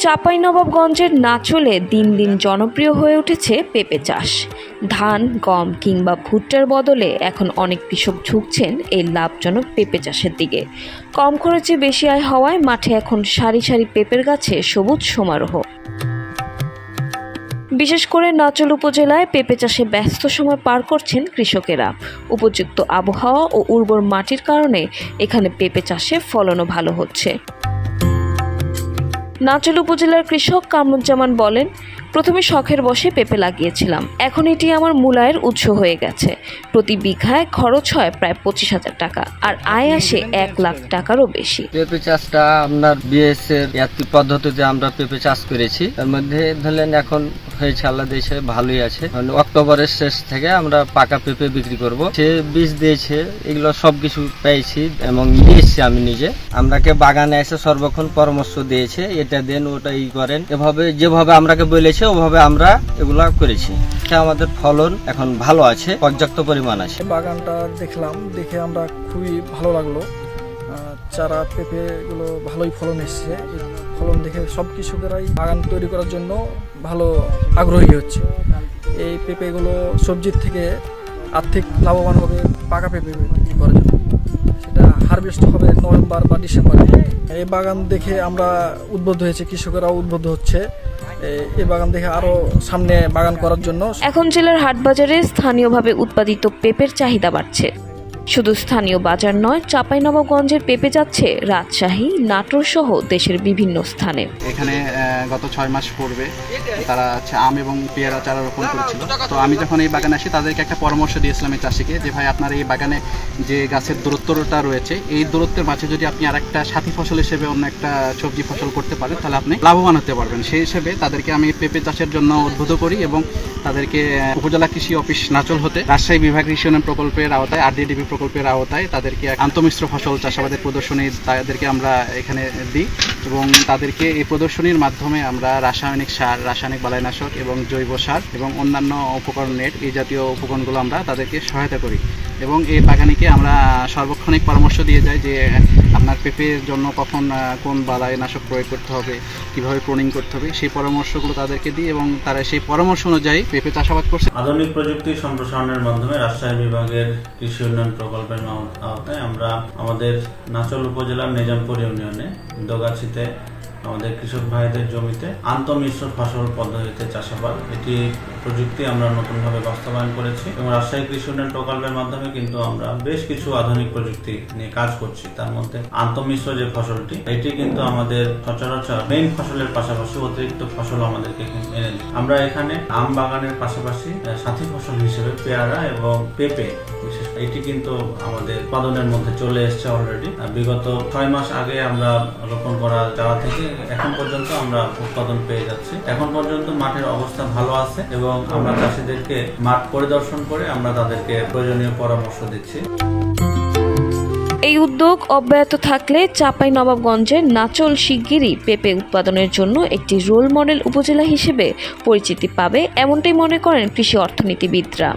চাঁপাইনবাবগঞ্জের নাচলে দিন দিন জনপ্রিয় হয়ে উঠেছে পেঁপে চাষ। ধান, গম কিংবা ভুট্টার বদলে এখন অনেক কৃষক ঝুঁকছেন এই লাভজনক পেঁপে চাষের দিকে। কম খরচে বেশি আয় হওয়ায় মাঠে এখন সারি সারি পেঁপের গাছে সবুজ সমারোহ। বিশেষ করে নাচল উপজেলায় পেঁপে চাষে ব্যস্ত সময় পার করছেন কৃষকেরা। উপযুক্ত আবহাওয়া ও উর্বর মাটির কারণে এখানে পেঁপে চাষে ফলনও ভালো হচ্ছে। নাচল উপজেলার কৃষক কামরুজ্জামান বলেন, প্রথমে শখের বশে পেঁপে লাগিয়েছিলাম, এখন এটি আমার মূল আয়ের উৎস হয়ে গেছে। প্রতি বিঘায় খরচ হয় প্রায় 25,000 টাকা, আর আয় আসে 1 লাখ টাকারও বেশি। পেঁপে চাষটা আপনার বিএস এর একটি পদ্ধতিতে আমরা পেঁপে চাষ করেছি। তার মধ্যে ধরলেন এখন হয়েছে আল্লাহ দেশে ভালোই আছে। অক্টোবরের শেষ থেকে আমরা পাকা পেঁপে বিক্রি করব। সে বীজ দিয়েছে, এগুলো সবকিছু পেয়েছি এবং নিয়েছি আমি নিজে। আমরাকে বাগানে এসে সর্বক্ষণ পরামর্শ দিয়েছে, এটা দেন ওটা করেন, এভাবে যেভাবে আমরাকে বলেছে ওভাবে আমরা এগুলা করেছি। আমাদের ফলন এখন ভালো আছে, পর্যাপ্ত পরিমাণ আছে। বাগানটা দেখলাম, দেখে আমরা খুবই ভালো লাগলো। চারা পেঁপে গুলো ভালোই ফলন এসছে। ফলন দেখে সব কৃষকেরাই বাগান তৈরি করার জন্য ভালো আগ্রহী হচ্ছে। এই পেঁপেগুলো সবজির থেকে আর্থিক লাভবান হবে পাকা পেঁপে বিক্রি করার জন্য। সেটা হারভেস্ট হবে নভেম্বর বা ডিসেম্বরে। এই বাগান দেখে আমরা উদ্বুদ্ধ হয়েছে, কৃষকেরাও উদ্বুদ্ধ হচ্ছে এই বাগান দেখে আরো সামনে বাগান করার জন্য। এখন জেলার হাটবাজারে স্থানীয়ভাবে উৎপাদিত পেঁপের চাহিদা বাড়ছে। শুধু স্থানীয় বাজার নয়, চাঁপাইনবাবগঞ্জের পেঁপে যাচ্ছে রাজশাহী, নাটোর সহ দেশের বিভিন্ন স্থানে। এখানে গত 6 মাস পূর্বে তারা আম এবং পেয়ারা চারা রোপণ করেছিল। তো আমি যখন এই বাগানে আসি তাদেরকে একটা পরামর্শ দিয়েছিলাম এই চাষিকে, যে ভাই আপনার এই বাগানে যে গাছের দূরত্বটা রয়েছে, এই দূরত্বের মাঝে যদি আপনি আর একটা সাথী ফসল হিসেবে অন্য একটা সবজি ফসল করতে পারেন তাহলে আপনি লাভবান হতে পারবেন। সেই হিসেবে তাদেরকে আমি পেঁপে চাষের জন্য উদ্বুদ্ধ করি এবং তাদেরকে উপজেলা কৃষি অফিস নাচল হতে রাজশাহী বিভাগ কৃষি উন্নয়ন প্রকল্পের আওতায় RDDP প্রকল্পের আওতায় তাদেরকে আন্তঃমিশ্র ফসল চাষাবাদের প্রদর্শনী তাদেরকে আমরা এখানে দিই এবং তাদেরকে এই প্রদর্শনীর মাধ্যমে আমরা রাসায়নিক সার, রাসায়নিক বালাইনাশক এবং জৈব সার এবং অন্যান্য উপকরণ নেট, এই জাতীয় উপকরণগুলো আমরা তাদেরকে সহায়তা করি এবং এই বাগানিকে আমরা সর্বক্ষণিক পরামর্শ দিয়ে যাই যে আপনার পেঁপের জন্য কখন কোন বালাইনাশক প্রয়োগ করতে হবে, কিভাবে প্রুনিং করতে হবে, সেই পরামর্শগুলো তাদেরকে দিই এবং তারা সেই পরামর্শ অনুযায়ী পেঁপে চাষাবাদ করছে। আধুনিক প্রযুক্তি সম্প্রসারণের মাধ্যমে রাজশাহী বিভাগের কৃষি উন্নয়ন প্রকল্পের আওতায় আমরা আমাদের নাচল উপজেলার নিজামপুর ইউনিয়নে দোগাছিতে আমাদের কৃষক ভাইদের জমিতে আন্তঃমিশ্র ফসল পদ্ধতিতে চাষাবাদ, এটি প্রযুক্তি আমরা নতুনভাবে বাস্তবায়ন করেছি এবং রাজশাহী কৃষি উন্নয়ন প্রকল্পের মাধ্যমে কিন্তু আমরা বেশ কিছু আধুনিক প্রযুক্তি নিয়ে কাজ করছি। তার মধ্যে আন্তঃমিশ্র যে ফসলটি, এটি কিন্তু আমাদের সচরাচর মেইন ফসলের পাশাপাশি অতিরিক্ত ফসল আমাদেরকে এনে দিই। আমরা এখানে আম বাগানের পাশাপাশি সাথী ফসল হিসেবে পেয়ারা এবং পেঁপে বিশেষ এটি কিন্তু আমাদের উৎপাদনের মধ্যে চলে এসছে অলরেডি। বিগত 6 মাস আগে আমরা রোপণ করা চারা থেকে এখন পর্যন্ত আমরা উৎপাদন পেয়ে যাচ্ছি। এখন পর্যন্ত মাঠের অবস্থা ভালো আছে এবং আমরা চাষিদেরকে মাঠ পরিদর্শন করে আমরা তাদেরকে প্রয়োজনীয় পরামর্শ দিচ্ছি। এই উদ্যোগ অব্যাহত থাকলে চাঁপাইনবাবগঞ্জের নাচল শিগগিরই পেঁপে উৎপাদনের জন্য একটি রোল মডেল উপজেলা হিসেবে পরিচিতি পাবে, এমনটাই মনে করেন কৃষি অর্থনীতিবিদরা।